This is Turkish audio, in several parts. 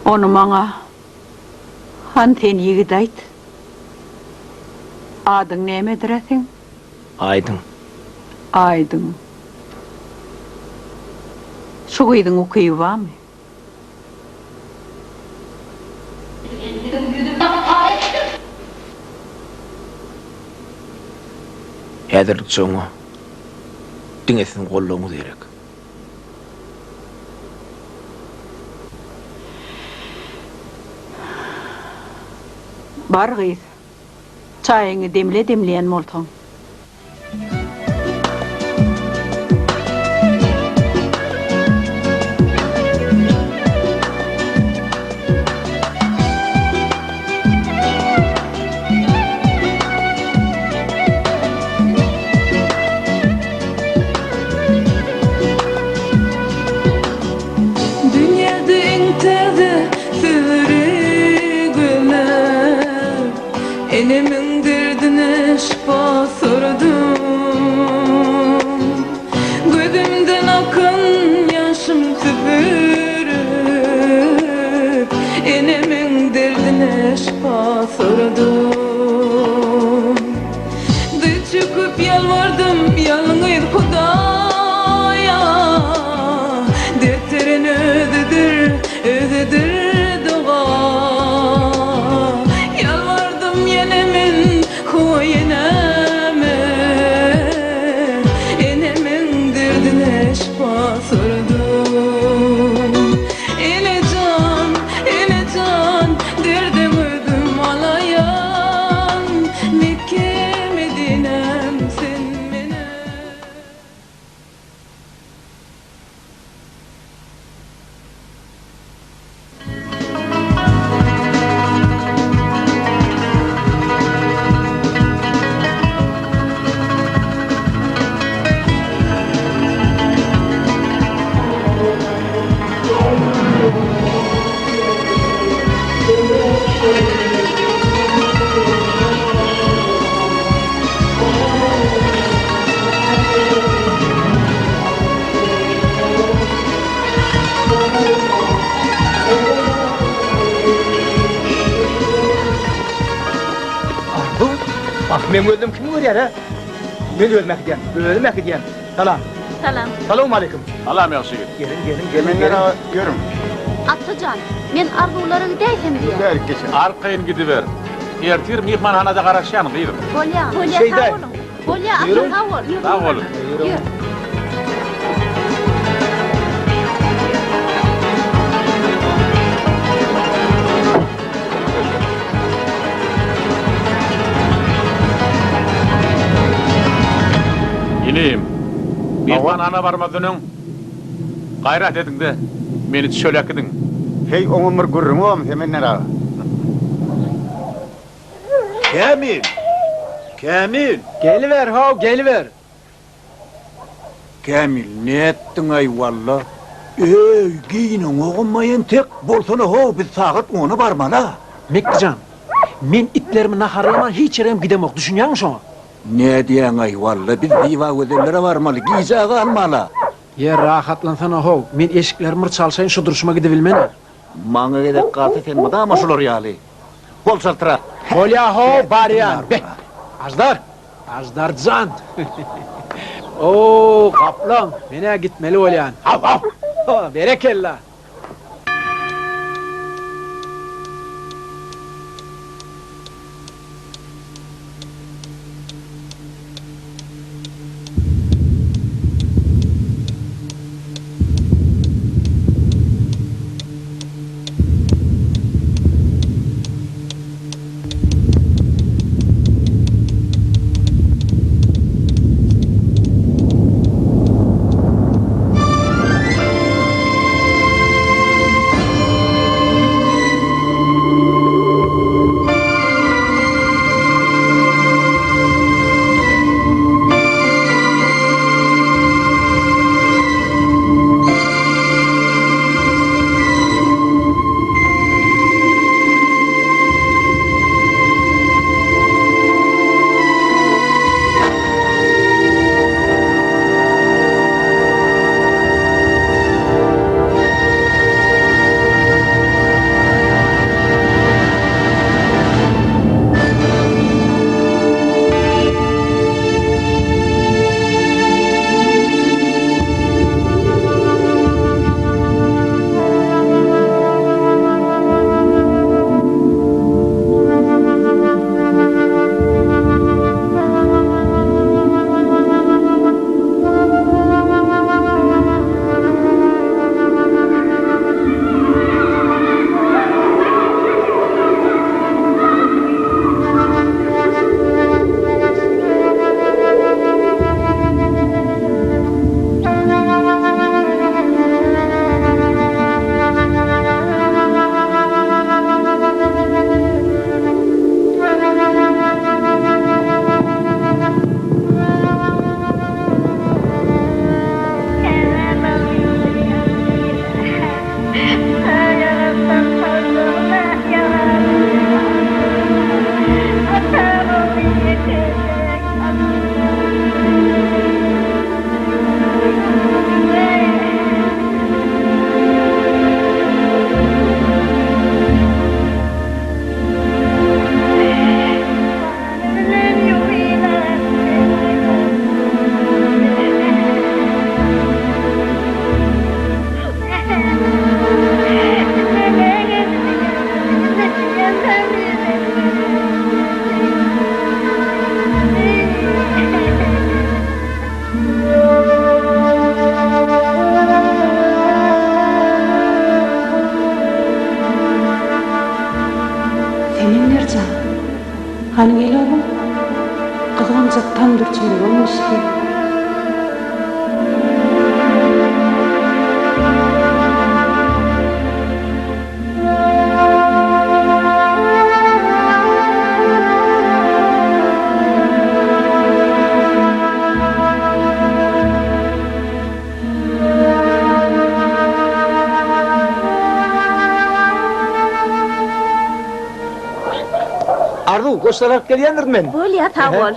Onu bana hanten yigit ayt. Adın nemedir etin? Aydın. Aydın. Şu kıydın okuyup var mı? Häzirlik soňa diňesin gollagy gerek. Bar gıyız. Çayını demle demleyen molton. Enemin derdine şifa sordum. Gözümden akan yaşım tüpürüp enemin derdine şifa sordum. Dı çıkıp yalvardım yalnız Hudaya. Dertlerin ödedir, ödedir dua. Koyuneme enemin derdine şifa sordum. Ele can derdim ödüm alayan Mekke Medinem sen mene. Men özüm kim görýär ha? Men ölmek diýen, ölmek diýen. Salam. Salam. Salamu aleykum. Salam ýaşy. Gelin. Görüm. Atacan, men arzuwlaryňy däýsem diýen. Gel geçin. Arkayın gidiver. Ertir mihmanhanada garaşýan gyýrym. Bolýa, Şeyde. sag bolun. Bolýa, Buyurun. sag bol. Sag bolun. Ýür. İneyim. Mihmanhana barmadynyň gaýrat ediň-de meni çölekidiň. Hey oňumyr gürrüňem hemen ara. Kamil. Geliver haw, geliver. Kamil, ne ettin ay valla? Ey, giyinin oğunmayın tek bolsana haw biz sagat onu barmala. Mekcan, men itlerimi naharlaman hiç yerem gidemok, düşünýärmi şoňa? Ne diýen ay valla biz diwa ödellere barmaly, giýjagy almaly. Yer rahatlansana haw, men eşiklerimi çalsaýyn şu duruşma gidebilmeni. Maňa gedek gaty sen mudama şolar ýaly. Bol saltyra. Bolýa haw, barýan. Ajdar can. Oo, kaplan, mene gitmeli bolýan. Haw. Berekella. Hani gel oğlum. Kızgancak tam dürtümde olmuş ki. Arzu, koştarak gelýändir men. Bolýa tawol.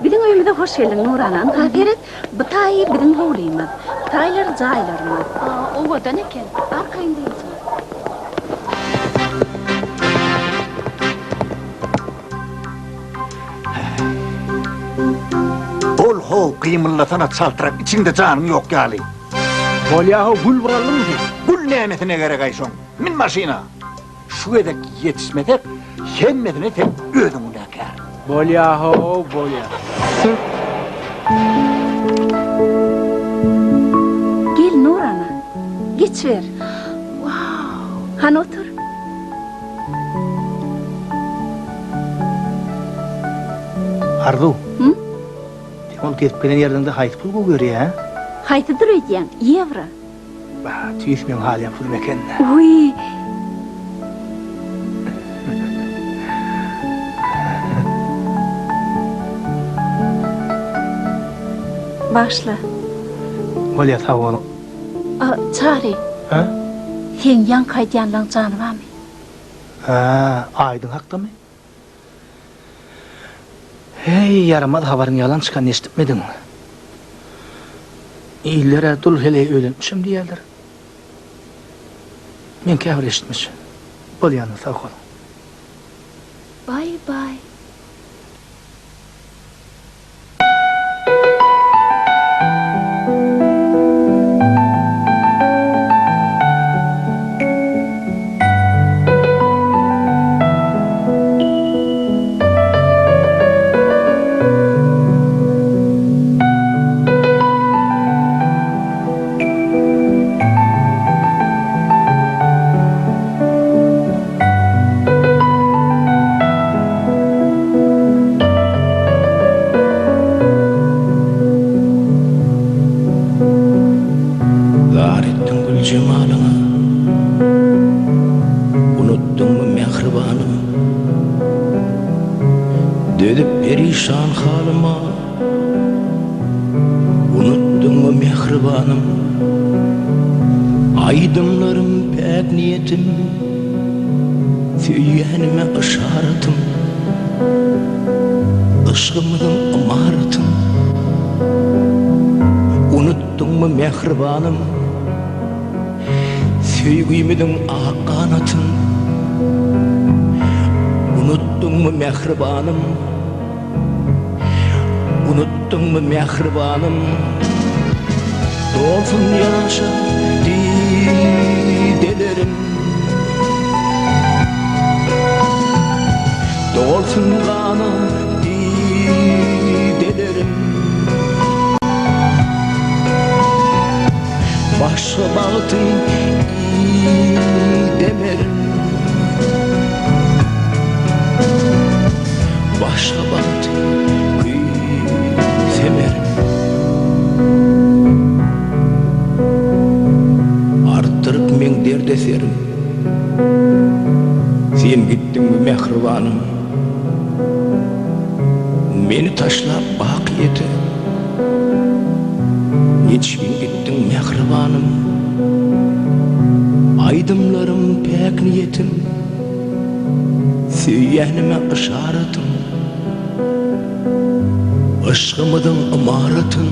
Biziň öýümizde hoş geldin Nuranan. Hafiret, bu taýy biziň howlymyz. Taýlar jaýlarymyz. O godan eken. Arkaýynda. Bol ho kıymıllatana çaltırak içinde canın yok gali. Bolyahu gül vuralım mı? Gül nimetine gerek ayşon. Min maşina. Şu edek yetişmedek, yenmedine tek ödümün akar. Bolyahu, bolyahu. Gel Nurana. Geçver. Wow. Han otur. Arzu. Hı? Ol ketip gelen ýerinde haýt pul görýär, ha? Haýtydyr öýdýän? Evro. Ba, tüýs men halym pul meken. Uy. Başla. Bolýa tawol. Çare. Ha? Sen yan kaydyanlan canı var mı? Ha, aydın hakda mı? Hey, yaramaz habarın yalan çıkan eşitmedin. İllere dul hele ölünmüşüm diýerler. Men käbir eşitmiş. Bolýany sag ol. Bye bye. Cemalını unuttun mu mehribanımı? Dödüp perişan halıma unuttun mu mehribanım? Aydımlarım pek niyetim, süyyenime ışaretim, ışkımın amaretim. Unuttun mu mehribanım? Süygüymüdün ah kanatın, unuttun mu mehribanım? Unuttun mu mehribanım? Dolsun yaşa didelerim, dolsun bana didelerim. Başa bağıtın demerim, başa bağıtın semerim. Arttırıp men derde serim, sen gittin mi mehribanım? Meni taşlap bakiyete, geçmin gittin mehribanım. Aydımlarım pek niyetim, süyyenime ışaretim, ışkımıdın amaretin.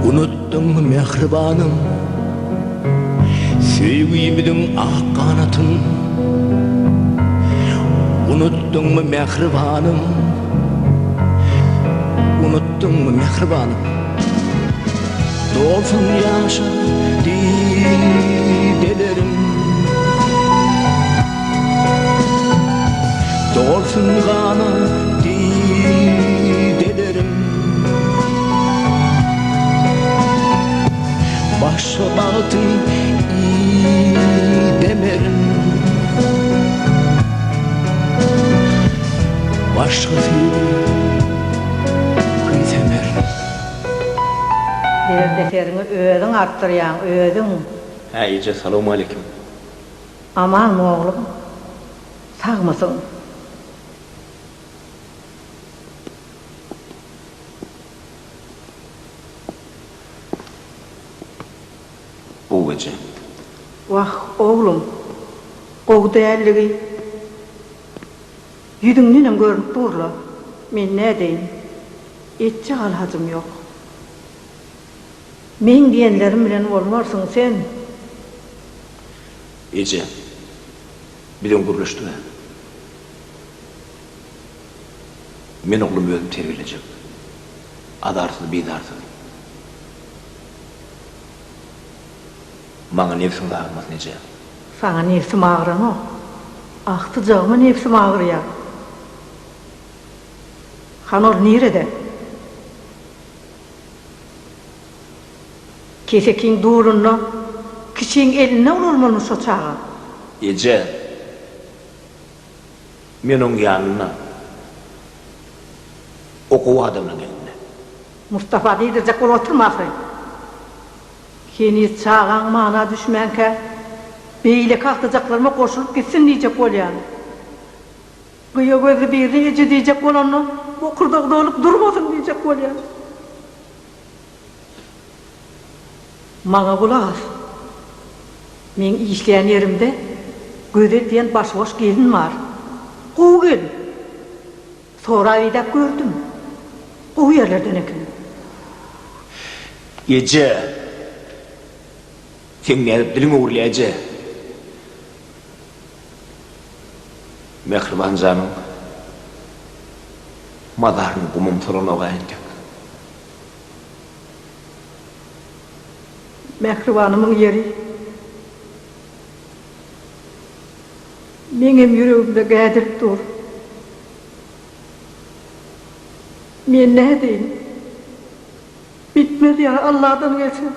Unuttun mu mehribanım? Süygüymüdün ah kanatın. Unuttun mu mehribanım? Unuttun mu mehribanım? Dolsun yaşa didelerim, dolsun kana didelerim. Başa bağıtın demerim, başkası kıytemer. Derdeterini özün arttıryan, özün. Ha iyice selamun aleyküm. Aman oğlum, sağ mısın? Bu gece. Vah oğlum, o değerligi. Yüzünden görünüp durla. Men ne deyin? Etçi alhacım yok. Men diyenlerim bilen olmarsın sen. İyice. Bilen kuruluştu. Men oğlum özüm terbiyeleyeceğim. Adarsız, bidarsız. Bana nefsim dağılmaz nece. Sana nefsim ağıran o. Aktıcağıma nefsim ağır ya. Hanor nerede? Kesekin durunna, kişinin eline olurmanmış o çağa. Ece, men onun yanına okuv adamın eline. Mustafa deydirecek ol oturmasın. Keni çağın mana düşmenke, beyle kalkacaklarıma koşulup gitsin diyecek ol yani. Gıya gözü birini ece diyecek ol onu, bu kırdakta olup durmasın diyecek ol yani. Mana kulak as. Men işleyen yerimde göze diyen başboş gelin var. Kuğu gel. Sonra aydak gördüm. Kuğu yerlerden ekin. Ece, sen ne dilin uğurlu Ece. Mehriban canım, madarını kumum sorun oğa indik. Mehribanımın yeri. Benim yüreğimde gädirip dur. Men ne diyeyim? Bitmedi ya Allah'tan gelsin.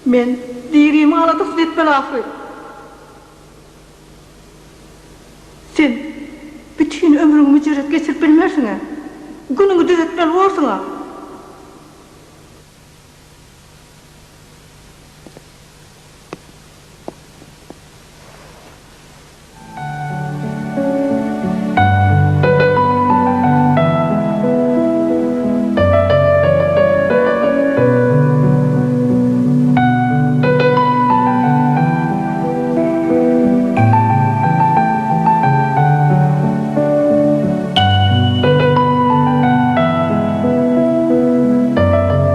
Men dirimi alatıp etmeli afri. Sen bütün ömrünü mücerret geçirip bilmersin ha. Gününü düzeltmeli olsun ha.